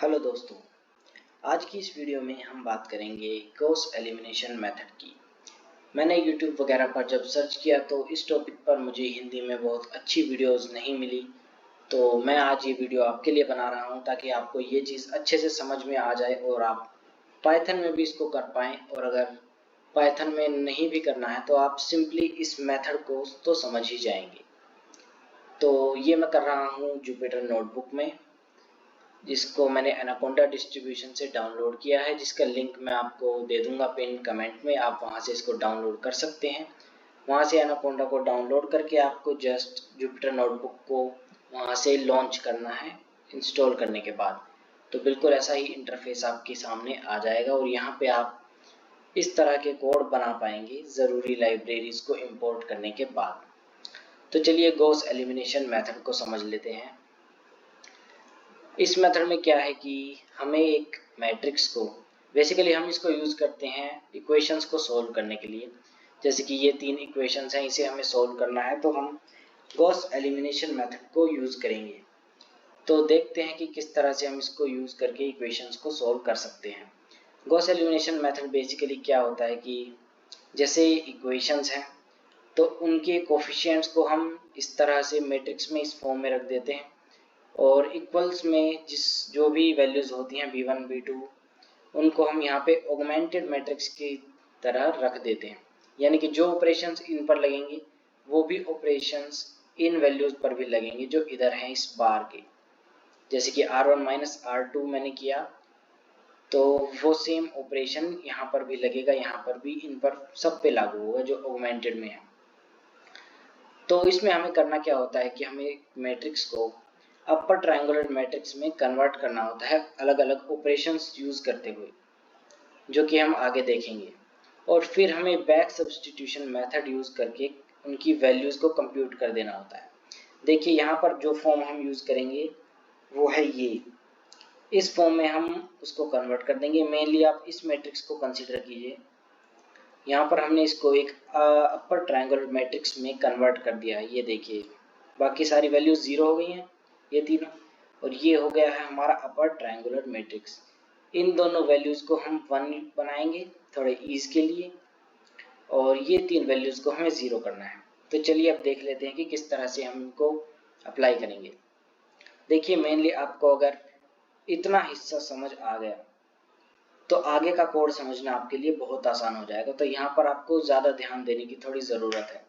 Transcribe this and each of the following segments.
Hello दोस्तों, आज की इस वीडियो में हम बात करेंगे गॉस एलिमिनेशन मेथड की। मैंने यूट्यूब वगैरह पर जब सर्च किया तो इस टॉपिक पर मुझे हिंदी में बहुत अच्छी वीडियोस नहीं मिली, तो मैं आज ये वीडियो आपके लिए बना रहा हूँ ताकि आपको ये चीज़ अच्छे से समझ में आ जाए और आप पाइथन में भी इसको कर पाएँ। और अगर पाइथन में नहीं भी करना है तो आप सिंपली इस मेथड को तो समझ ही जाएंगे। तो ये मैं कर रहा हूँ जुपिटर नोटबुक में, जिसको मैंने एनाकोंडा डिस्ट्रीब्यूशन से डाउनलोड किया है, जिसका लिंक मैं आपको दे दूंगा पिन कमेंट में। आप वहां से इसको डाउनलोड कर सकते हैं। वहां से एनाकोंडा को डाउनलोड करके आपको जस्ट जुपिटर नोटबुक को वहां से लॉन्च करना है इंस्टॉल करने के बाद। तो बिल्कुल ऐसा ही इंटरफेस आपके सामने आ जाएगा और यहाँ पे आप इस तरह के कोड बना पाएंगे ज़रूरी लाइब्रेरीज को इंपोर्ट करने के बाद। तो चलिए गॉस एलिमिनेशन मेथड को समझ लेते हैं। इस मेथड में क्या है कि हमें एक मैट्रिक्स को, बेसिकली हम इसको यूज़ करते हैं इक्वेशंस को सॉल्व करने के लिए। जैसे कि ये 3 इक्वेशंस हैं, इसे हमें सॉल्व करना है तो हम गॉस एलिमिनेशन मेथड को यूज़ करेंगे। तो देखते हैं कि किस तरह से हम इसको यूज़ करके इक्वेशंस को सॉल्व कर सकते हैं। गॉस एलिमिनेशन मेथड बेसिकली क्या होता है कि जैसे इक्वेशंस हैं तो उनके कोफिशिएंट्स को हम इस तरह से मैट्रिक्स में इस फॉर्म में रख देते हैं और इक्वल्स में जो भी वैल्यूज होती हैं b1 b2 उनको हम यहाँ पे ऑगमेंटेड मैट्रिक्स की तरह रख देते हैं। यानी कि जो ऑपरेशंस इन पर लगेंगे वो भी ऑपरेशंस इन वैल्यूज पर भी लगेंगे जो इधर हैं इस बार के। जैसे कि r1 माइनस r2 मैंने किया तो वो सेम ऑपरेशन यहाँ पर भी लगेगा, यहाँ पर भी, इन पर सब पे लागू होगा जो ऑगमेंटेड में है। तो इसमें हमें करना क्या होता है कि हमें मैट्रिक्स को अपर ट्रायंगुलर मैट्रिक्स में कन्वर्ट करना होता है अलग अलग ऑपरेशंस यूज करते हुए, जो कि हम आगे देखेंगे। और फिर हमें बैक सब्स्टिट्यूशन मेथड यूज करके उनकी वैल्यूज को कंप्यूट कर देना होता है। देखिए यहाँ पर जो फॉर्म हम यूज करेंगे वो है ये। इस फॉर्म में हम उसको कन्वर्ट कर देंगे। मेनली आप इस मैट्रिक्स को कंसिडर कीजिए। यहाँ पर हमने इसको एक अपर ट्रायंगुलर मैट्रिक्स में कन्वर्ट कर दिया है। ये देखिए बाकी सारी वैल्यूज 0 हो गई हैं ये तीनों, और ये हो गया है हमारा अपर ट्रायंगुलर मैट्रिक्स। इन दोनों वैल्यूज को हम 1 बनाएंगे थोड़े ईज के लिए, और ये 3 वैल्यूज को हमें 0 करना है। तो चलिए अब देख लेते हैं कि किस तरह से हम इनको अप्लाई करेंगे। देखिए मेनली आपको अगर इतना हिस्सा समझ आ गया तो आगे का कोड समझना आपके लिए बहुत आसान हो जाएगा। तो यहाँ पर आपको ज़्यादा ध्यान देने की थोड़ी ज़रूरत है।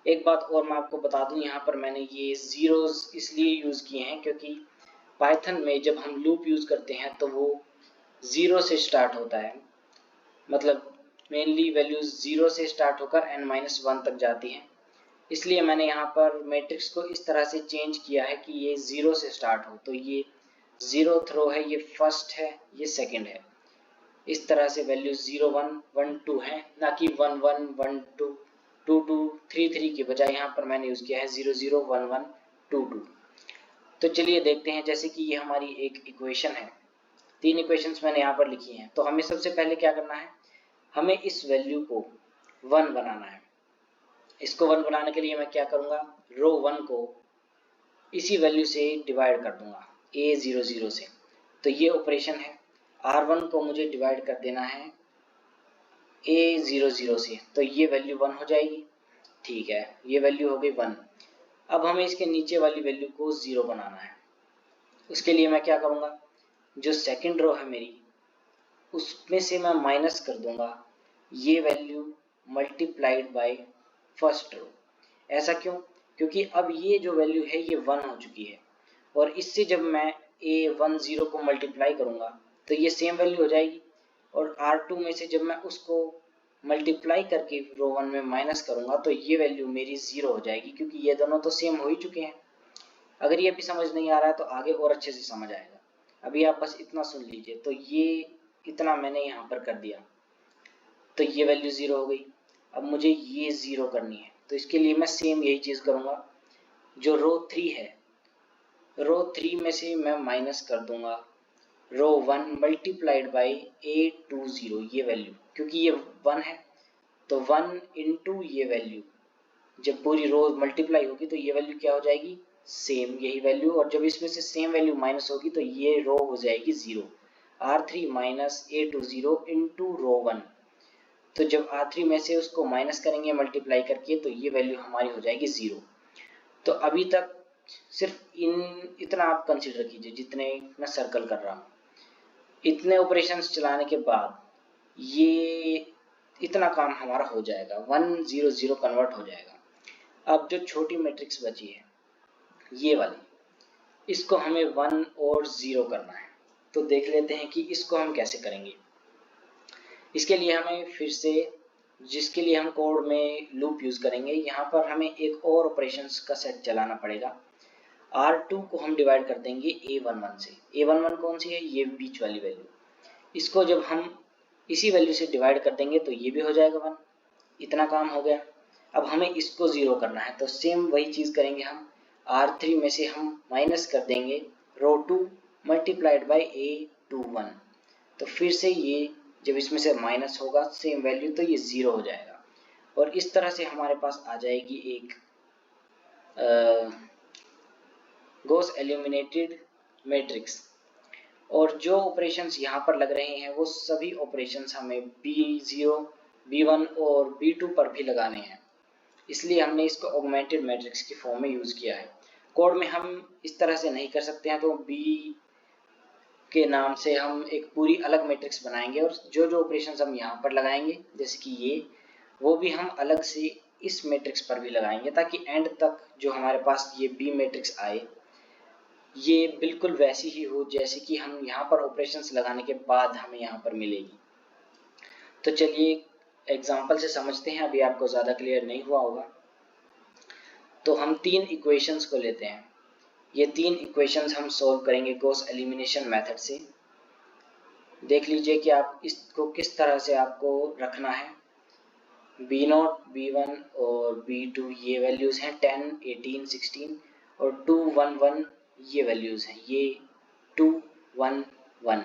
एक बात और मैं आपको बता दूं, यहाँ पर मैंने ये ज़ीरोज़ इसलिए यूज़ किए हैं क्योंकि पाइथन में जब हम लूप यूज़ करते हैं तो वो 0 से स्टार्ट होता है। मतलब मेनली वैल्यूज़ 0 से स्टार्ट होकर n-1 तक जाती हैं। इसलिए मैंने यहाँ पर मैट्रिक्स को इस तरह से चेंज किया है कि ये 0 से स्टार्ट हो। तो ये 0th रो है, ये फर्स्ट है, ये सेकेंड है। इस तरह से वैल्यूज 0 1 1 2 है, ना कि 1 1 1 2 2 2 3 3 के बजाय यहाँ पर मैंने यूज किया है 0 0 1 1 2 2। तो चलिए देखते हैं। जैसे कि ये हमारी एक इक्वेशन है, 3 इक्वेशंस मैंने यहाँ पर लिखी हैं। तो हमें सबसे पहले क्या करना है, हमें इस वैल्यू को 1 बनाना है। इसको 1 बनाने के लिए मैं क्या करूँगा, रो 1 को इसी वैल्यू से डिवाइड कर दूंगा a0 0 से। तो ये ऑपरेशन है। r1 को मुझे डिवाइड कर देना है a0 0 से, तो ये वैल्यू 1 हो जाएगी। ठीक है, ये वैल्यू हो गई 1। अब हमें इसके नीचे वाली वैल्यू को 0 बनाना है। उसके लिए मैं क्या करूँगा, जो सेकंड रो है मेरी उसमें से मैं माइनस कर दूंगा ये value multiplied by first row. ऐसा क्यों, क्योंकि अब ये जो वैल्यू है ये 1 हो चुकी है, और इससे जब मैं a10 को मल्टीप्लाई करूँगा तो ये सेम वैल्यू हो जाएगी। और r2 में से जब मैं उसको मल्टीप्लाई करके रो 1 में माइनस करूँगा तो ये वैल्यू मेरी 0 हो जाएगी, क्योंकि ये दोनों तो सेम हो ही चुके हैं। अगर ये भी समझ नहीं आ रहा है तो आगे और अच्छे से समझ आएगा। अभी आप बस इतना सुन लीजिए। तो ये इतना मैंने यहाँ पर कर दिया, तो ये वैल्यू 0 हो गई। अब मुझे ये 0 करनी है, तो इसके लिए मैं सेम यही चीज़ करूँगा। जो रो 3 है, रो 3 में से मैं माइनस कर दूंगा रो 1 मल्टीप्लाइड बाई a20 ये वैल्यू, क्योंकि ये 1 है तो 1 इंटू ये वैल्यू। जब पूरी रो मल्टीप्लाई होगी तो ये वैल्यू क्या हो जाएगी सेम यही वैल्यू, और जब इसमें से सेम वैल्यू माइनस होगी तो ये रो हो जाएगी 0, R3 minus A20 into row 1। तो जब R3 में से उसको माइनस करेंगे मल्टीप्लाई करके तो ये वैल्यू हमारी हो जाएगी 0। तो अभी तक सिर्फ इतना आप कंसीडर कीजिए जितने मैं सर्कल कर रहा हूँ। इतने ऑपरेशंस चलाने के बाद ये इतना काम हमारा हो जाएगा, 1 0 0 कन्वर्ट हो जाएगा। अब जो छोटी मैट्रिक्स बची है ये वाली, इसको हमें 1 और 0 करना है। तो देख लेते हैं कि इसको हम कैसे करेंगे। इसके लिए हमें फिर से, जिसके लिए हम कोड में लूप यूज करेंगे, यहाँ पर हमें एक और ऑपरेशंस का सेट चलाना पड़ेगा। R2 को हम डिवाइड कर देंगे A11 से। A11 कौन सी है? ये बीच वाली वैल्यू। इसको जब हम इसी वैल्यू से डिवाइड कर देंगे तो ये भी हो जाएगा 1। इतना काम हो गया। अब हमें इसको 0 करना है, तो सेम वही चीज करेंगे हम। R3 में से हम माइनस कर देंगे रो 2 मल्टीप्लाइड बाई A21। तो फिर से ये जब इसमें से माइनस होगा सेम वैल्यू तो ये 0 हो जाएगा। और इस तरह से हमारे पास आ जाएगी एक गॉस एलिमिनेटेड मैट्रिक्स। और जो ऑपरेशंस यहाँ पर लग रहे हैं वो सभी ऑपरेशंस हमें B0, B1 और B2 पर भी लगाने हैं, इसलिए हमने इसको ऑगमेंटेड मैट्रिक्स की फॉर्म में यूज किया है। कोड में हम इस तरह से नहीं कर सकते हैं, तो B के नाम से हम एक पूरी अलग मैट्रिक्स बनाएंगे और जो जो ऑपरेशंस हम यहाँ पर लगाएंगे जैसे कि ये, वो भी हम अलग से इस मैट्रिक्स पर भी लगाएंगे, ताकि एंड तक जो हमारे पास ये B मैट्रिक्स आए ये बिल्कुल वैसी ही हो जैसे कि हम यहाँ पर ऑपरेशंस लगाने के बाद हमें यहाँ पर मिलेगी। तो चलिए एग्जांपल से समझते हैं, अभी आपको ज़्यादा क्लियर नहीं हुआ होगा। तो हम 3 इक्वेशंस को लेते हैं। ये 3 इक्वेशंस हम सॉल्व करेंगे गॉस एलिमिनेशन मेथड से। देख लीजिए कि आप इसको किस तरह से आपको रखना है। B0, B1 और B2 ये वैल्यूज़ हैं 10, 18, 16 और 2, 1, 1 ये वैल्यूज़ हैं, ये 2, 1, 1।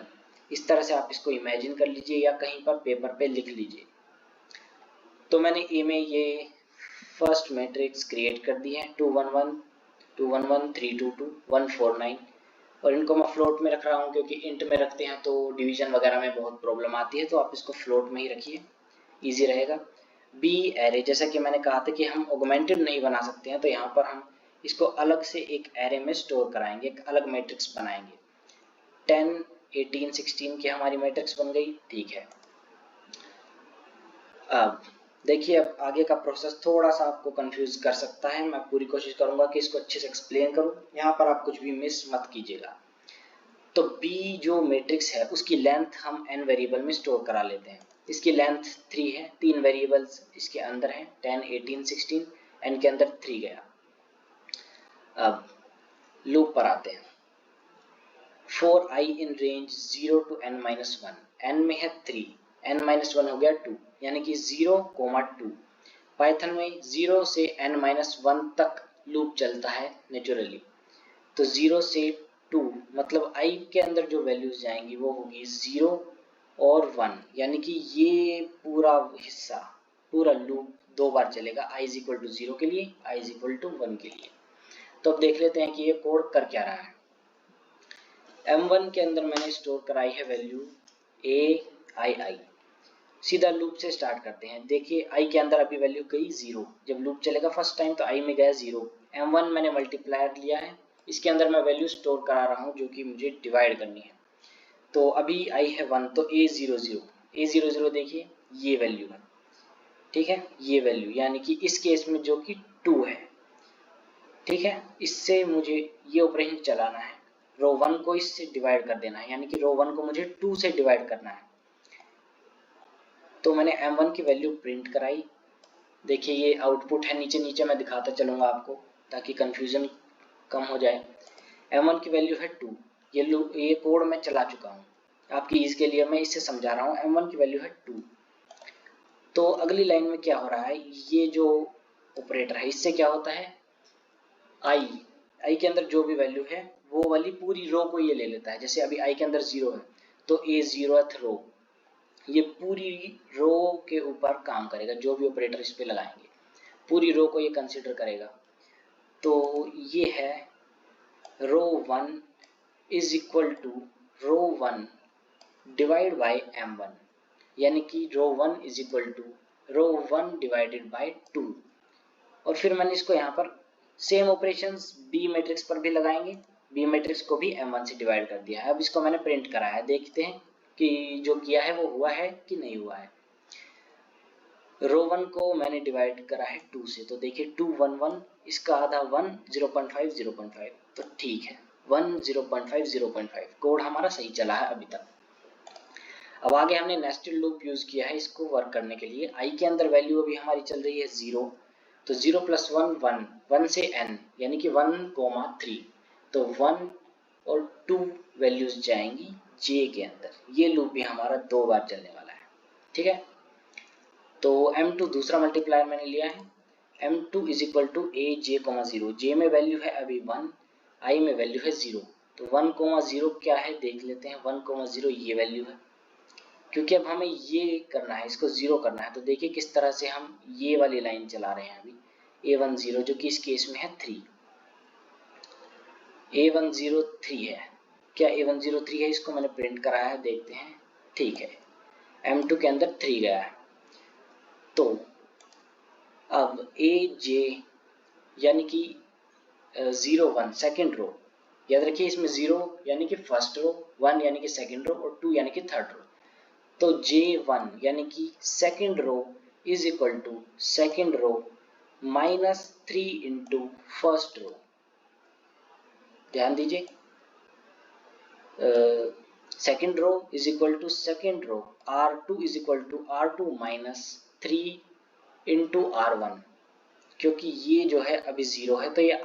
इस तरह से आप इसको इमेजिन कर लीजिए या कहीं पर पेपर पे लिख लीजिए। तो मैंने ए में ये फर्स्ट मैट्रिक्स क्रिएट कर दी है 2, 1, 1, 2, 1, 1, 3, 2, 2, 1, 4, 9। और इनको मैं फ्लोट में रख रहा हूँ क्योंकि इंट में रखते हैं तो डिवीजन वगैरह में बहुत प्रॉब्लम आती है, तो आप इसको फ्लोट में ही रखिए, ईजी रहेगा। बी एरे, जैसा कि मैंने कहा था कि हम ऑगमेंटेड नहीं बना सकते हैं, तो यहाँ पर हम इसको अलग से एक एरे में स्टोर कराएंगे, एक अलग मैट्रिक्स बनाएंगे। 10, 18, 16 की हमारी मैट्रिक्स बन गई, ठीक है। अब देखिए, अब आगे का प्रोसेस थोड़ा सा आपको कंफ्यूज कर सकता है, मैं पूरी कोशिश करूंगा कि इसको अच्छे से एक्सप्लेन करूं, यहाँ पर आप कुछ भी मिस मत कीजिएगा। तो B जो मैट्रिक्स है उसकी लेंथ हम n वेरिएबल में स्टोर करा लेते हैं। इसकी लेंथ 3 है, 3 वेरिएबल्स इसके अंदर हैं 10, 18, 16, n के अंदर 3 गया। अब लूप पर आते हैं। for I in range 0 to n-1, n में है 3, n-1 हो गया 2, यानी कि 0, 2। पाइथन में 0 से n-1 तक लूप चलता है नेचुरली। तो 0 से 2 मतलब I के अंदर जो वैल्यूज जाएंगी वो होगी 0 और 1, यानी कि ये पूरा हिस्सा, पूरा लूप 2 बार चलेगा, I is equal to 0 के लिए, I is equal to 1 के लिए। तो अब देख लेते हैं कि ये कोड कर क्या रहा है। M1 के अंदर मैंने स्टोर कराई है वैल्यू ai। सीधा लूप से स्टार्ट करते हैं। देखिए I के अंदर अभी वैल्यू गई 0, जब लूप चलेगा फर्स्ट टाइम तो I में गया 0। M1 मैंने मल्टीप्लायर लिया है, इसके अंदर मैं वैल्यू स्टोर करा रहा हूँ जो कि मुझे डिवाइड करनी है। तो अभी I है 1, तो A00 देखिए ये वैल्यू है, ठीक है, ये वैल्यू, यानी कि इस केस में जो कि 2 है, ठीक है। इससे मुझे ये ऑपरेशन चलाना है, रो 1 को इससे डिवाइड कर देना है, यानी कि रो 1 को मुझे 2 से डिवाइड करना है। तो मैंने M1 की वैल्यू प्रिंट कराई। देखिए ये आउटपुट है, नीचे नीचे मैं दिखाता चलूंगा आपको ताकि कंफ्यूजन कम हो जाए। M1 की वैल्यू है 2, ये कोड मैं चला चुका हूँ, आपकी ईज के लिए मैं इसे समझा रहा हूँ। M1 की वैल्यू है 2। तो अगली लाइन में क्या हो रहा है, ये जो ऑपरेटर है इससे क्या होता है, I के अंदर जो भी वैल्यू है वो वाली पूरी रो को ये ले लेता है। जैसे अभी I के अंदर 0 है तो A0th रो, ये पूरी रो के ऊपर काम करेगा, जो भी ऑपरेटर इस पे लगाएंगे पूरी रो को ये कंसीडर करेगा। तो ये है row 1 is equal to row 1 divide by m1, यानी कि row 1 is equal to row 1 divided by 2। और फिर मैंने इसको यहाँ पर सेम ऑपरेशंस बी मैट्रिक्स पर भी लगाएंगे, बी मैट्रिक्स को भी m1 से डिवाइड कर दिया है। अब इसको मैंने प्रिंट कराया है, देखते हैं कि जो किया है वो हुआ है कि नहीं हुआ है। रो 1 को मैंने डिवाइड करा है 2 से, तो देखिए 2 1 1, इसका आधा 1 0.5 0.5, तो ठीक है 1 0.5 0.5 कोड हमारा सही चला है अभी तक। अब आगे हमने नेस्टेड लूप यूज किया है इसको वर्क करने के लिए। आई के अंदर वैल्यू अभी हमारी चल रही है 0, तो 0 + 1 1, 1 से n यानी कि 1,3, तो 1 और 2 वैल्यूज जाएंगी j के अंदर। ये लूप भी हमारा 2 बार चलने वाला है, ठीक है। तो m2 दूसरा मल्टीप्लायर मैंने लिया है, m2 is equal to a j, 0, j में वैल्यू है अभी 1, i में वैल्यू है 0, तो 1,0 क्या है देख लेते हैं। 1,0 ये वैल्यू है, क्योंकि अब हमें ये करना है, इसको 0 करना है। तो देखिए किस तरह से हम ये वाली लाइन चला रहे हैं अभी, a10 जो कि इस केस में है 3, a10 3 है। क्या a10 3 है? इसको मैंने प्रिंट कराया है, देखते हैं, ठीक है, m2 के अंदर 3 गया है। तो अब a j यानी कि 0 1 सेकेंड रो, याद रखिए इसमें 0 यानी कि फर्स्ट रो, 1 यानी कि सेकेंड रो और 2 यानी कि थर्ड रो। तो J1 यानी कि second row is equal to second row -3 into first row. ध्यान दीजिए, second row is equal to second row, R2 is equal to R2 -3 into R1, क्योंकि ये जो है अभी 0 है तो ये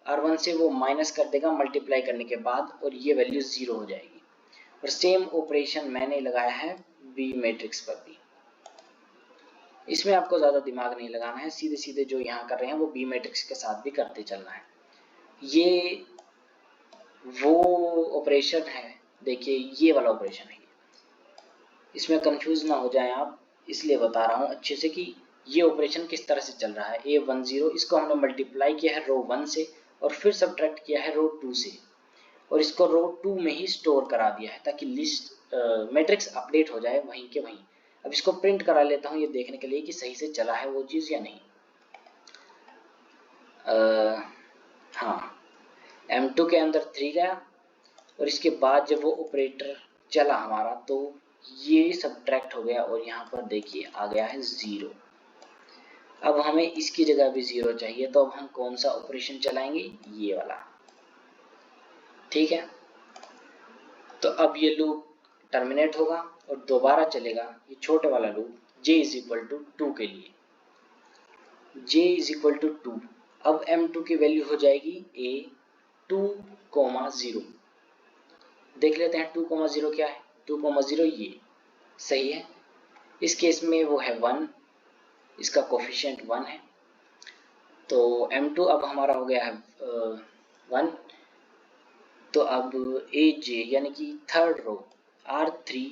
R1 से वो माइनस कर देगा मल्टीप्लाई करने के बाद, और ये वैल्यू 0 हो जाएगी। और सेम ऑपरेशन मैंने लगाया है बी मैट्रिक्स पर भी। इसमें आपको ज़्यादा दिमाग नहीं लगाना है, सीधे सीधे जो यहाँ कर रहे हैं वो बी मैट्रिक्स के साथ भी करते चलना है। ये वो ऑपरेशन है, देखिए ये वाला ऑपरेशन है, इसमें कंफ्यूज ना हो जाए आप, इसलिए बता रहा हूँ अच्छे से कि ये ऑपरेशन किस तरह से चल रहा है। a10 इसको हमने मल्टीप्लाई किया है रो 1 से और फिर सब्ट्रैक्ट किया है रो 2 से, और इसको रो 2 में ही स्टोर करा दिया है ताकि लिस्ट मैट्रिक्स अपडेट हो जाए वहीं के वहीं। अब इसको प्रिंट करा लेता हूँ ये देखने के लिए कि सही से चला है वो चीज़ या नहीं। हाँ, m2 के अंदर 3 गया और इसके बाद जब वो ऑपरेटर चला हमारा तो ये सब्ट्रैक्ट हो गया और यहाँ पर देखिए आ गया है 0। अब हमें इसकी जगह भी 0 चाहिए, तो अब हम कौन सा ऑपरेशन चलाएंगे, ये वाला, ठीक है। तो अब ये लूप टर्मिनेट होगा और दोबारा चलेगा ये छोटे वाला loop j is equal to 2 के लिए, j इज इक्वल टू 2। अब m2 की वैल्यू हो जाएगी a 2,0। देख लेते हैं 2,0 क्या है। 2,0 ये सही है, इस केस में वो है 1, इसका कोफिशिएंट 1 है, तो m2 अब हमारा हो गया है 1। तो अब aj यानी कि third row R3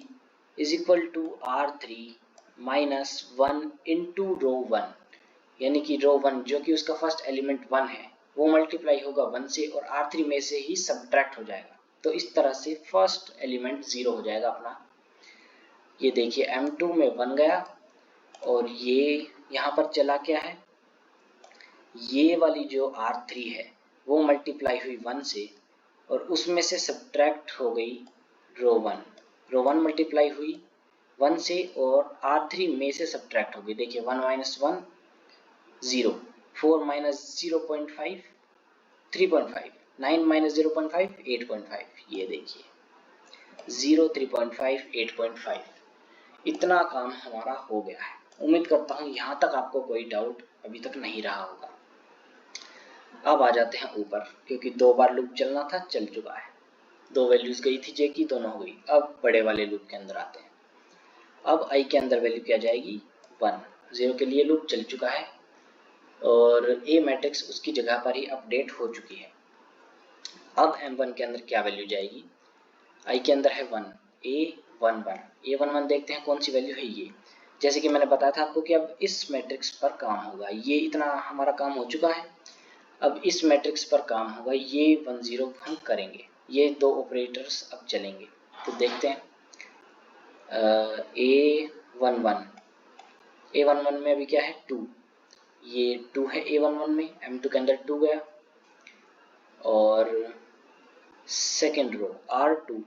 is equal to R3 -1 into row 1, यानी कि रो 1 जो कि उसका फर्स्ट एलिमेंट 1 है वो मल्टीप्लाई होगा 1 से और R3 में से ही सब्ट्रैक्ट हो जाएगा। तो इस तरह से फर्स्ट एलिमेंट 0 हो जाएगा अपना। ये देखिए m2 में 1 गया और ये यहाँ पर चला क्या है, ये वाली जो R3 है वो मल्टीप्लाई हुई 1 से और उसमें से सब्ट्रैक्ट हो गई रो 1 मल्टीप्लाई हुई 1 से और R3 में से सब्ट्रैक्ट हो गई। देखिए 1 - 1 0, 4 - 0.5 3.5, 9 - 0.5 8.5, ये देखिए 0 3.5 8.5, इतना काम हमारा हो गया है। उम्मीद करता हूँ यहाँ तक आपको कोई डाउट अभी तक नहीं रहा होगा। अब आ जाते हैं ऊपर, क्योंकि 2 बार लूप चलना था, चल चुका है, 2 वैल्यूज गई थी j की, दोनों हो गई। अब बड़े वाले लूप के अंदर आते हैं। अब i के अंदर वैल्यू क्या जाएगी 1, 0 के लिए लूप चल चुका है और a मैट्रिक्स उसकी जगह पर ही अपडेट हो चुकी है। अब m1 के अंदर क्या वैल्यू जाएगी, i के अंदर है 1, a11 देखते हैं कौन सी वैल्यू है ये। जैसे कि मैंने बताया था आपको कि अब इस मैट्रिक्स पर काम होगा, ये इतना हमारा काम हो चुका है। अब इस मैट्रिक्स पर काम होगा, ये 1 0 हम करेंगे, ये दो ऑपरेटर्स अब चलेंगे। तो देखते हैं A11 में अभी क्या है 2, ये 2 है A11 में, M2 के अंदर 2 गया। और second row R2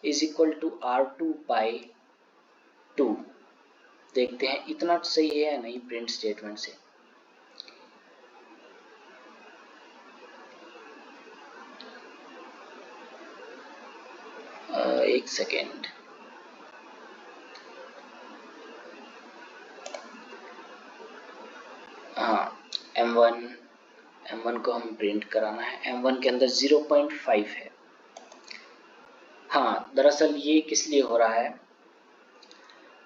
is equal to R2 by 2। देखते हैं इतना सही है या नहीं प्रिंट स्टेटमेंट से। एक सेकेंड, हाँ M1 को हम प्रिंट कराना है। M1 के अंदर 0.5 है। हाँ, दरअसल ये किस लिए हो रहा है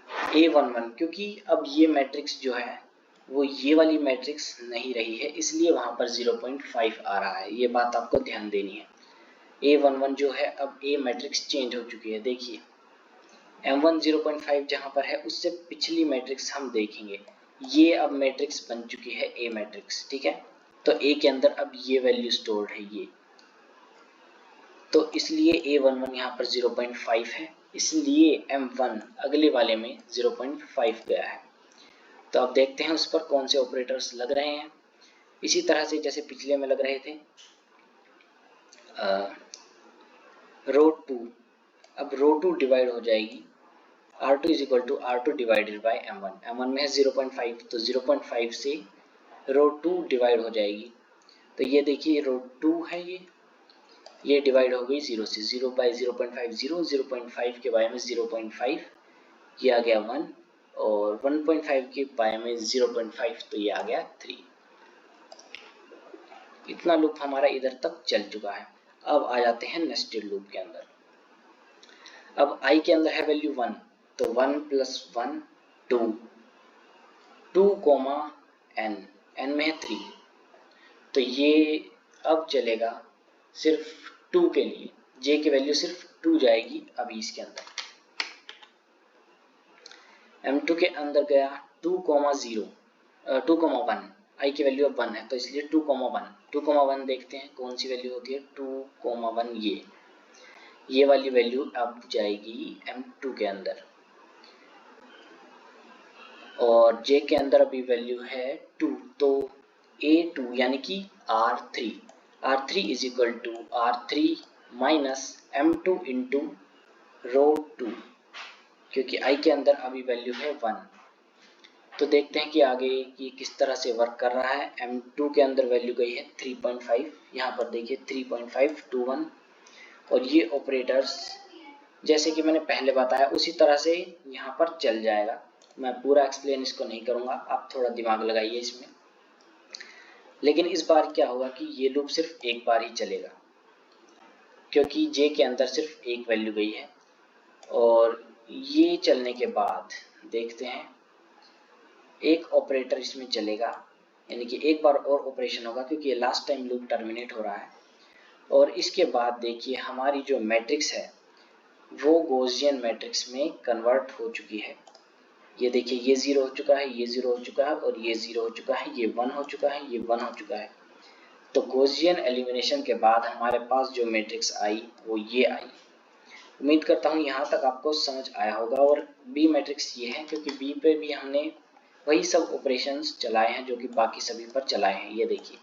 A11, क्योंकि अब ये मैट्रिक्स जो है वो ये वाली मैट्रिक्स नहीं रही है, इसलिए वहां पर 0.5 आ रहा है। ये बात आपको ध्यान देनी है। A11 जो है अब A मैट्रिक्स चेंज हो चुकी है। देखिए M1 0.5 जहां पर है उससे पिछली मैट्रिक्स हम देखेंगे, ये अब मैट्रिक्स बन चुकी है A मैट्रिक्स, ठीक है। तो A के अंदर अब ये वैल्यू स्टोर्ड है ये, तो इसलिए A11 यहाँ पर 0.5 है, इसलिए M1 अगले वाले में 0.5 गया है। तो अब देखते हैं उस पर कौन से ऑपरेटर्स लग रहे हैं। इसी तरह से जैसे पिछले में लग रहे थे रो 2, अब रो 2 डिवाइड हो जाएगी R2 is equal to R2 divided by M1 में है 0.5, तो 0.5 से रो 2 डिवाइड हो जाएगी। तो ये देखिए रो 2 है, ये डिवाइड हो गई 0 से, 0 बाई 0.5 0, 0.5 के बारे में 0.5, ये आ गया 1, और 1.5 के बारे में 0.5, तो ये आ गया 3। इतना लूप हमारा इधर तक चल चुका है। अब आ जाते हैं नेस्टेड लूप के अंदर। अब I के अंदर है वैल्यू 1, तो 1 प्लस 1 2, 2 कोमा n, n में है 3, तो ये अब चलेगा सिर्फ 2 के लिए, j की वैल्यू सिर्फ 2 जाएगी अभी इसके अंदर। M2 के अंदर गया 2 कोमा 0, 2 कोमा 1, I की वैल्यू अब 1 है, तो इसलिए 2 कोमा 1, 2 कोमा 1 देखते हैं कौन सी वैल्यू होती है। 2 कोमा 1 ये वाली वैल्यू अब जाएगी M2 के अंदर, और J के अंदर अभी वैल्यू है 2, तो A2 यानी कि R3 is equal to R3 minus M2 into row 2, क्योंकि I के अंदर अभी वैल्यू है 1। तो देखते हैं कि आगे ये किस तरह से वर्क कर रहा है। M2 के अंदर वैल्यू गई है 3.5, यहाँ पर देखिए 3.5 2 1, और ये ऑपरेटर्स जैसे कि मैंने पहले बताया उसी तरह से यहाँ पर चल जाएगा। मैं पूरा एक्सप्लेन इसको नहीं करूँगा, आप थोड़ा दिमाग लगाइए इसमें। लेकिन इस बार क्या होगा कि ये लूप सिर्फ एक बार ही चलेगा, क्योंकि J के अंदर सिर्फ एक वैल्यू गई है। और ये चलने के बाद देखते हैं एक ऑपरेटर इसमें चलेगा, यानी कि एक बार और ऑपरेशन होगा, क्योंकि ये लास्ट टाइम लूप टर्मिनेट हो रहा है। और इसके बाद देखिए हमारी जो मैट्रिक्स है वो गॉसियन मैट्रिक्स में कन्वर्ट हो चुकी है। ये देखिए ये 0 हो चुका है, ये 0 हो चुका है, और ये 0 हो चुका है, ये 1 हो चुका है, ये 1 हो चुका है। तो गॉसियन एलिमिनेशन के बाद हमारे पास जो मैट्रिक्स आई वो ये आई। उम्मीद करता हूँ यहाँ तक आपको समझ आया होगा। और बी मैट्रिक्स ये है, क्योंकि बी पे भी हमने वही सब ऑपरेशंस चलाए हैं जो कि बाकी सभी पर चलाए हैं। ये देखिए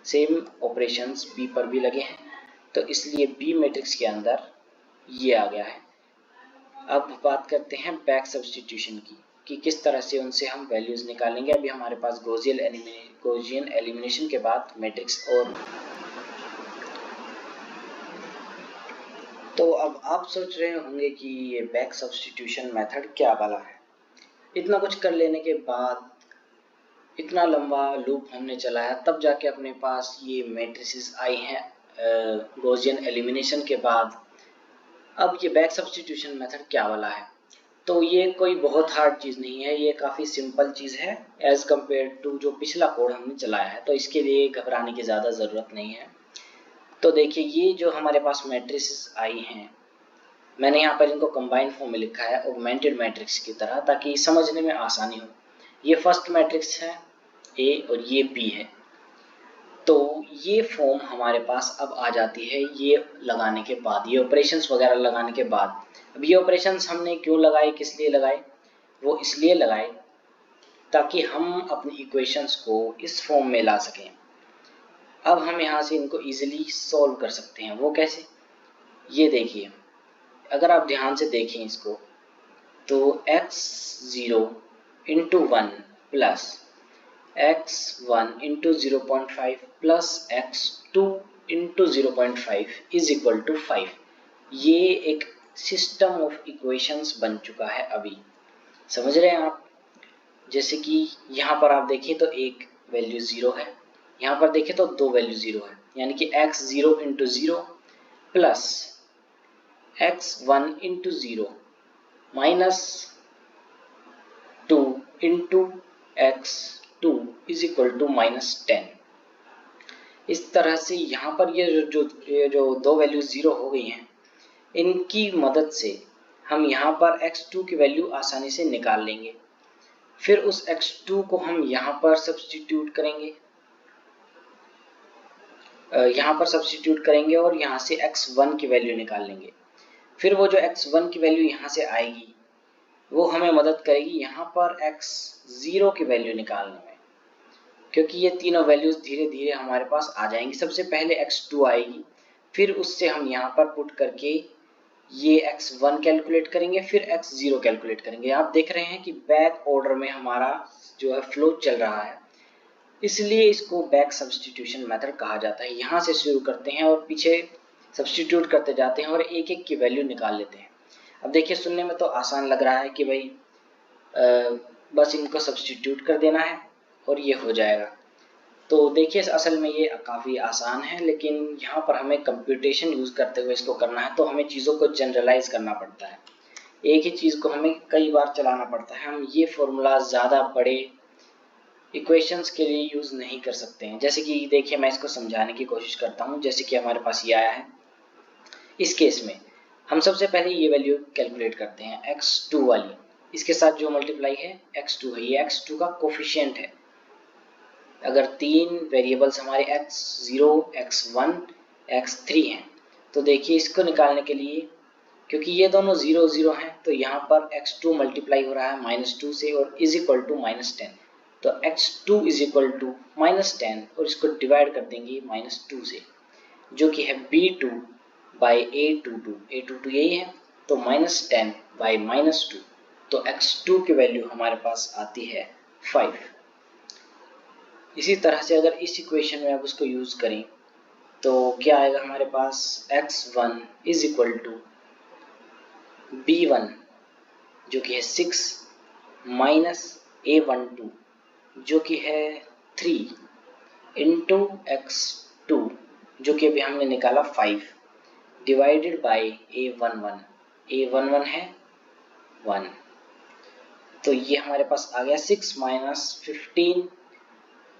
सेम ऑपरेशंस बी पर भी लगे हैं, तो इसलिए बी मैट्रिक्स के अंदर ये आ गया है। अब बात करते हैं बैक सब्स्टिट्यूशन की, कि किस तरह से उनसे हम वैल्यूज निकालेंगे। अभी हमारे पास गॉसियन एलिमिनेशन के बाद मैट्रिक्स और, तो अब आप सोच रहे होंगे कि ये बैक सब्स्टिट्यूशन मेथड क्या वाला है। इतना कुछ कर लेने के बाद, इतना लंबा लूप हमने चलाया, तब जाके अपने पास ये मैट्रिसेस आई हैं गॉसियन एलिमिनेशन के बाद। अब ये बैक सब्स्टिट्यूशन मेथड क्या वाला है, तो ये कोई बहुत हार्ड चीज़ नहीं है, ये काफ़ी सिंपल चीज़ है एज़ कम्पेयर टू जो पिछला कोड हमने चलाया है। तो इसके लिए घबराने की ज़्यादा ज़रूरत नहीं है। तो देखिए ये जो हमारे पास मैट्रिसेस आई हैं, मैंने यहाँ पर इनको कंबाइंड फॉर्म में लिखा है ऑगमेंटेड मैट्रिक्स की तरह, ताकि समझने में आसानी हो। ये फर्स्ट मैट्रिक्स है A और ये B है, तो ये फॉर्म हमारे पास अब आ जाती है ये लगाने के बाद, ये ऑपरेशंस वगैरह लगाने के बाद। अब ये ऑपरेशंस हमने क्यों लगाए, किस लिए लगाए? वो इसलिए लगाए ताकि हम अपनी इक्वेशंस को इस फॉर्म में ला सकें। अब हम यहाँ से इनको इजीली सॉल्व कर सकते हैं। वो कैसे? ये देखिए, अगर आप ध्यान से देखें इसको, तो x0 into 1 plus x1 into 0.5 plus x2 into 0.5 is equal to 5। ये एक सिस्टम ऑफ इक्वेशंस बन चुका है अभी। समझ रहे हैं आप? जैसे कि यहाँ पर आप देखें तो एक वैल्यू 0 है, यहाँ पर देखें तो दो वैल्यू 0 है, यानी कि x0 into 0 plus x1 into 0 minus 2 into x2 is equal to -10। इस तरह से यहाँ पर ये जो दो वैल्यू 0 हो गई हैं, इनकी मदद से हम यहाँ पर x2 की वैल्यू आसानी से निकाल लेंगे। फिर उस x2 को हम यहाँ पर सब्स्टिट्यूट करेंगे, और यहाँ से x1 की वैल्यू निकाल लेंगे। फिर वो जो x1 की वैल्यू यहाँ से आएगी वो हमें मदद करेगी यहाँ पर x0 की वैल्यू निकालने में, क्योंकि ये तीनों वैल्यूज धीरे धीरे हमारे पास आ जाएंगी। सबसे पहले x2 आएगी, फिर उससे हम यहाँ पर पुट करके ये x1 कैलकुलेट करेंगे, फिर x0 कैलकुलेट करेंगे। आप देख रहे हैं कि बैक ऑर्डर में हमारा जो है फ्लो चल रहा है, इसलिए इसको बैक सब्स्टिट्यूशन मेथड कहा जाता है। यहाँ से शुरू करते हैं और पीछे सब्स्टिट्यूट करते जाते हैं और एक एक की वैल्यू निकाल लेते हैं। अब देखिए, सुनने में तो आसान लग रहा है कि भाई बस इनको सब्स्टिट्यूट कर देना है और ये हो जाएगा। तो देखिए, असल में ये काफ़ी आसान है, लेकिन यहाँ पर हमें कंप्यूटेशन यूज़ करते हुए इसको करना है, तो हमें चीज़ों को जनरलाइज करना पड़ता है। एक ही चीज़ को हमें कई बार चलाना पड़ता है। हम ये फॉर्मूला ज़्यादा बड़े इक्वेशंस के लिए यूज़ नहीं कर सकते हैं। जैसे कि देखिए, मैं इसको समझाने की कोशिश करता हूँ। जैसे कि हमारे पास ये आया है, इस केस में हम सबसे पहले ये वैल्यू कैलकुलेट करते हैं x2 वाली, इसके साथ जो मल्टीप्लाई है x2 है, ये x2 का कोफिशिएंट है। अगर तीन वेरिएबल्स हमारे x0, x1, x3 हैं, तो देखिए इसको निकालने के लिए, क्योंकि ये दोनों 0 0 हैं, तो यहाँ पर x2 मल्टीप्लाई हो रहा है -2 से और इज इक्वल टू -10। तो x2 इज इक्वल टू -10 और इसको डिवाइड कर देंगे -2 से, जो कि है b2 बाई a22 यही है। तो -10 बाई -2, तो x2 की वैल्यू हमारे पास आती है 5। इसी तरह से अगर इस इक्वेशन में आप उसको यूज़ करें तो क्या आएगा हमारे पास, x1 is equal to b1 जो कि है 6 माइनस a12 जो कि है 3 इंटू x2 जो कि अभी हमने निकाला 5 डिवाइडेड बाई a11 है 1। तो ये हमारे पास आ गया 6 माइनस 15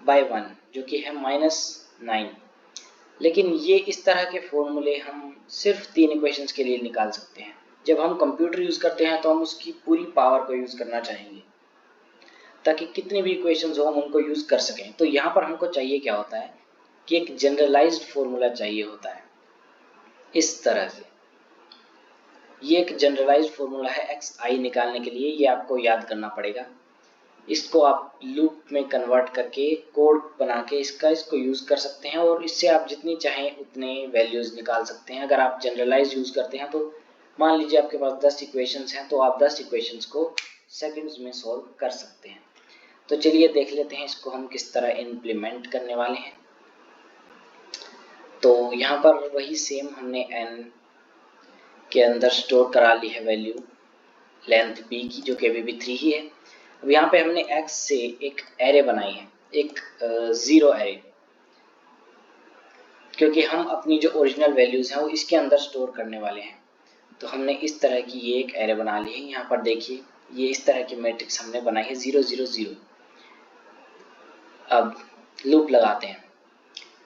बाई 1 जो कि है -9। लेकिन ये इस तरह के फॉर्मूले हम सिर्फ तीन इक्वेशंस के लिए निकाल सकते हैं। जब हम कंप्यूटर यूज़ करते हैं तो हम उसकी पूरी पावर को यूज़ करना चाहेंगे, ताकि कितनी भी इक्वेशंस हो हम उनको यूज़ कर सकें। तो यहाँ पर हमको चाहिए क्या होता है कि एक जनरलाइज्ड फॉर्मूला चाहिए होता है इस तरह से। ये एक जनरलाइज्ड फॉर्मूला है xi निकालने के लिए, ये आपको याद करना पड़ेगा। इसको आप लूप में कन्वर्ट करके कोड बना के इसको यूज़ कर सकते हैं और इससे आप जितनी चाहें उतने वैल्यूज़ निकाल सकते हैं। अगर आप जनरलाइज यूज़ करते हैं तो मान लीजिए आपके पास 10 इक्वेशंस हैं, तो आप 10 इक्वेशंस को सेकंड्स में सॉल्व कर सकते हैं। तो चलिए देख लेते हैं इसको हम किस तरह इम्प्लीमेंट करने वाले हैं। तो यहाँ पर वही सेम हमने n के अंदर स्टोर करा ली है वैल्यू लेंथ b की, जो कि अभी भी 3 ही है। अब यहाँ पे हमने x से एक एरे बनाई है, एक 0 एरे, क्योंकि हम अपनी जो ओरिजिनल वैल्यूज़ हैं वो इसके अंदर स्टोर करने वाले हैं। तो हमने इस तरह की ये एक एरे बना ली है। यहाँ पर देखिए, ये इस तरह की मैट्रिक्स हमने बनाई है 0 0 0। अब लूप लगाते हैं।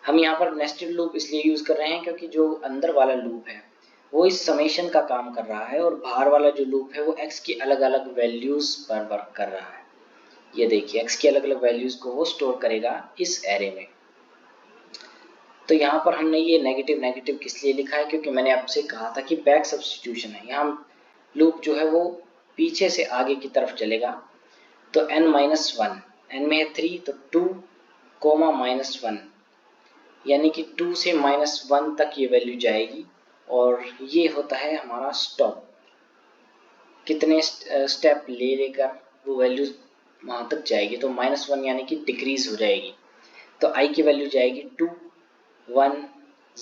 हम यहाँ पर नेस्टेड लूप इसलिए यूज़ कर रहे हैं क्योंकि जो अंदर वाला लूप है वो इस समेशन का काम कर रहा है और बाहर वाला जो लूप है वो x की अलग अलग वैल्यूज़ पर वर्क कर रहा है। ये देखिए, x की अलग अलग वैल्यूज़ को वो स्टोर करेगा इस एरे में। तो यहाँ पर हमने ये नेगेटिव नेगेटिव किस लिए लिखा है, क्योंकि मैंने आपसे कहा था कि बैक सब्स्टिट्यूशन है। यहाँ लूप जो है वो पीछे से आगे की तरफ चलेगा। तो n-1, n में है 3 तो 2, -1, यानी कि 2 से -1 तक ये वैल्यू जाएगी और ये होता है हमारा स्टॉप। कितने स्टेप ले लेकर वो वैल्यू वहां तक जाएगी, तो -1 यानी कि डिक्रीज हो जाएगी। तो i की वैल्यू जाएगी 2, 1,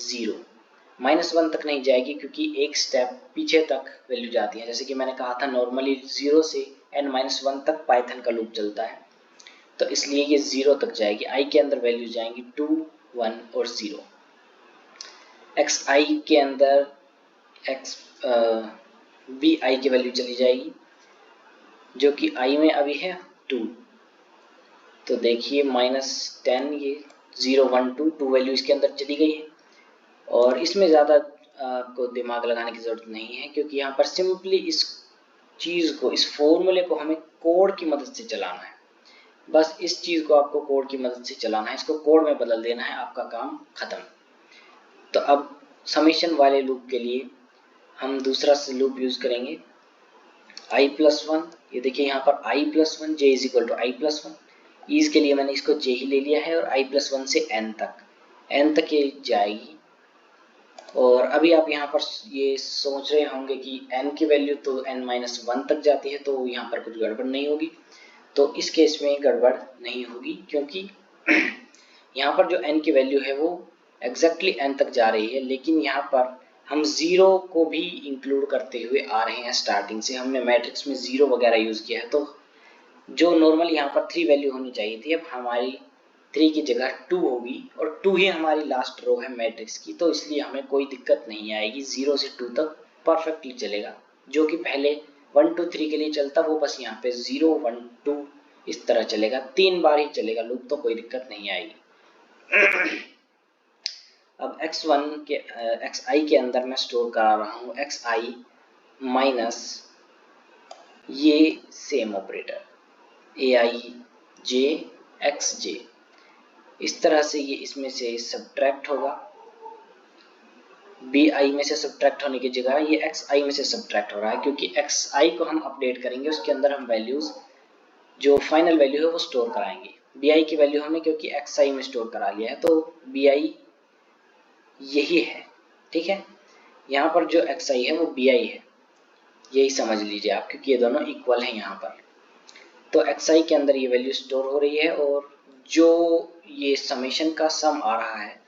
0। -1 तक नहीं जाएगी क्योंकि एक स्टेप पीछे तक वैल्यू जाती है। जैसे कि मैंने कहा था नॉर्मली 0 से n-1 तक पाइथन का लूप चलता है, तो इसलिए ये 0 तक जाएगी। i के अंदर वैल्यू जाएंगी 2, 1 और 0। xi के अंदर bi की वैल्यू चली जाएगी जो कि i में अभी है 2। तो देखिए -10, ये 0, 1, 2 वैल्यू इसके अंदर चली गई है। और इसमें ज़्यादा आपको दिमाग लगाने की ज़रूरत नहीं है, क्योंकि यहाँ पर सिंपली इस चीज़ को, इस फॉर्मूले को हमें कोड की मदद से चलाना है। बस इस चीज़ को आपको कोड की मदद से चलाना है, इसको कोड में बदल देना है, आपका काम ख़त्म। तो अब समेशन वाले लूप के लिए हम दूसरा लूप यूज़ करेंगे i+1। ये देखिए यहाँ पर i+1, j = i+1। ईज के लिए मैंने इसको j ही ले लिया है और i+1 से n तक ये जाएगी। और अभी आप यहाँ पर ये सोच रहे होंगे कि n की वैल्यू तो n-1 तक जाती है, तो यहाँ पर कुछ गड़बड़ नहीं होगी। तो इस केस में गड़बड़ नहीं होगी, क्योंकि यहाँ पर जो n की वैल्यू है वो एग्जैक्टली n तक जा रही है, लेकिन यहाँ पर हम 0 को भी इंक्लूड करते हुए आ रहे हैं। स्टार्टिंग से हमने मैट्रिक्स में 0 वगैरह यूज किया है, तो जो नॉर्मली यहाँ पर 3 वैल्यू होनी चाहिए थी, अब हमारी 3 की जगह 2 होगी, और 2 ही हमारी लास्ट रो है मैट्रिक्स की, तो इसलिए हमें कोई दिक्कत नहीं आएगी। 0 से 2 तक परफेक्टली चलेगा। जो कि पहले 1, 2, 3 के लिए चलता, वो बस यहाँ पे 0, 1, 2 इस तरह चलेगा। 3 बार ही चलेगा लूप, तो कोई दिक्कत नहीं आएगी। अब xi के अंदर मैं स्टोर करा रहा हूँ xi माइनस ये सेम ऑपरेटर aij xj। इस तरह से ये इसमें से सब्ट्रैक्ट होगा। bi में से सब्ट्रैक्ट होने की जगह ये xi में से सब्ट्रैक्ट हो रहा है, क्योंकि xi को हम अपडेट करेंगे, उसके अंदर हम वैल्यूज जो फाइनल वैल्यू है वो स्टोर कराएंगे। bi की वैल्यू हमने क्योंकि xi में स्टोर करा लिया है, तो bi यही है। ठीक है, यहाँ पर जो xi है वो bi है, यही समझ लीजिए आप, क्योंकि ये दोनों इक्वल हैं यहाँ पर। तो xi के अंदर ये वैल्यू स्टोर हो रही है, और जो ये समेशन का सम आ रहा है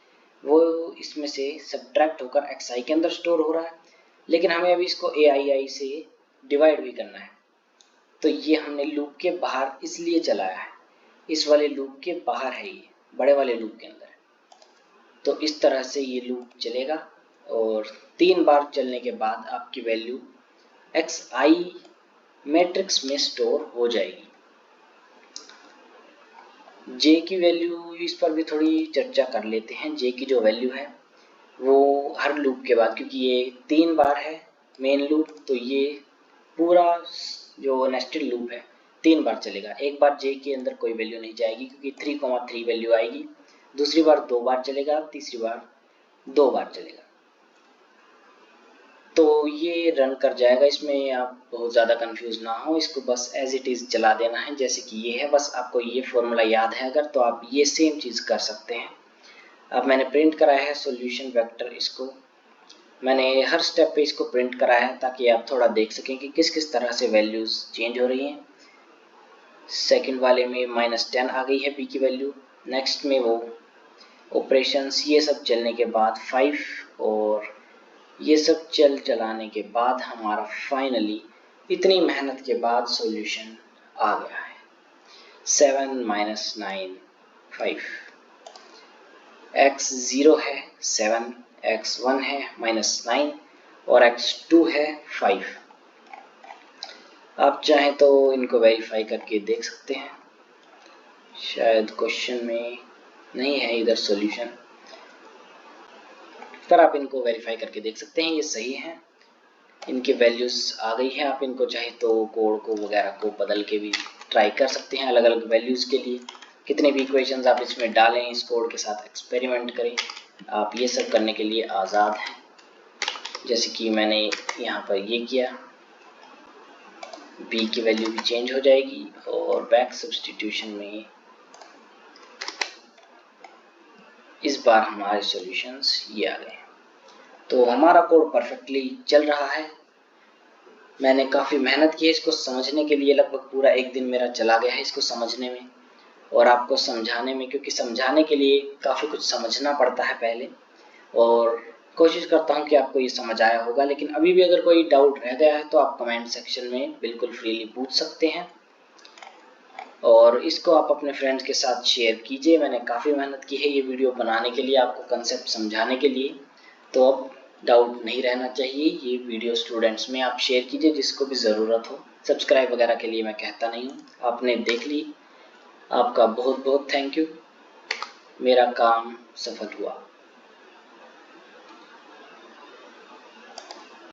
वो इसमें से सब्ट्रैक्ट होकर xi के अंदर स्टोर हो रहा है। लेकिन हमें अभी इसको ai से डिवाइड भी करना है, तो ये हमने लूप के बाहर इसलिए चलाया है, इस वाले लूप के बाहर है, ये बड़े वाले लूप के अंदर। तो इस तरह से ये लूप चलेगा, और 3 बार चलने के बाद आपकी वैल्यू xi मैट्रिक्स में स्टोर हो जाएगी। j की वैल्यू, इस पर भी थोड़ी चर्चा कर लेते हैं। j की जो वैल्यू है वो हर लूप के बाद, क्योंकि ये 3 बार है मेन लूप, तो ये पूरा जो नेस्टेड लूप है 3 बार चलेगा। एक बार j के अंदर कोई वैल्यू नहीं जाएगी, क्योंकि 3,3 वैल्यू आएगी। दूसरी बार 2 बार चलेगा, तीसरी बार 2 बार चलेगा। तो ये रन कर जाएगा। इसमें आप बहुत ज़्यादा कंफ्यूज ना हो, इसको बस एज इट इज़ चला देना है जैसे कि ये है। बस आपको ये फॉर्मूला याद है अगर, तो आप ये सेम चीज़ कर सकते हैं। अब मैंने प्रिंट कराया है सॉल्यूशन वेक्टर, इसको मैंने हर स्टेप पे इसको प्रिंट कराया है ताकि आप थोड़ा देख सकें कि किस किस तरह से वैल्यूज़ चेंज हो रही हैं। सेकंड वाले में -10 आ गई है b की वैल्यू। नेक्स्ट में वो ऑपरेशंस ये सब चलने के बाद 5, और ये सब चलाने के बाद हमारा फाइनली इतनी मेहनत के बाद सॉल्यूशन आ गया है 7 - 9 5। x 0 है 7, x 1 है -9 और x 2 है 5। आप चाहें तो इनको वेरीफाई करके देख सकते हैं। शायद क्वेश्चन में नहीं है इधर सॉल्यूशन, पर आप इनको वेरीफाई करके देख सकते हैं, ये सही है। इनकी वैल्यूज आ गई है। आप इनको चाहे तो कोड को वगैरह को बदल के भी ट्राई कर सकते हैं अलग अलग वैल्यूज के लिए। कितने भी इक्वेशंस आप इसमें डालें, इस कोड के साथ एक्सपेरिमेंट करें, आप ये सब करने के लिए आज़ाद हैं। जैसे कि मैंने यहाँ पर ये किया, b की वैल्यू भी चेंज हो जाएगी और बैक सब्स्टिट्यूशन में इस बार हमारे सॉल्यूशंस ये आ गए। तो हमारा कोड परफेक्टली चल रहा है। मैंने काफ़ी मेहनत की है इसको समझने के लिए, लगभग पूरा एक दिन मेरा चला गया है इसको समझने में और आपको समझाने में, क्योंकि समझाने के लिए काफ़ी कुछ समझना पड़ता है पहले, और कोशिश करता हूँ कि आपको ये समझ आया होगा। लेकिन अभी भी अगर कोई डाउट रह गया है तो आप कमेंट सेक्शन में बिल्कुल फ्रीली पूछ सकते हैं और इसको आप अपने फ्रेंड्स के साथ शेयर कीजिए। मैंने काफ़ी मेहनत की है ये वीडियो बनाने के लिए, आपको कंसेप्ट समझाने के लिए, तो अब डाउट नहीं रहना चाहिए। ये वीडियो स्टूडेंट्स में आप शेयर कीजिए जिसको भी ज़रूरत हो। सब्सक्राइब वगैरह के लिए मैं कहता नहीं हूँ, आपने देख ली, आपका बहुत बहुत थैंक यू। मेरा काम सफल हुआ।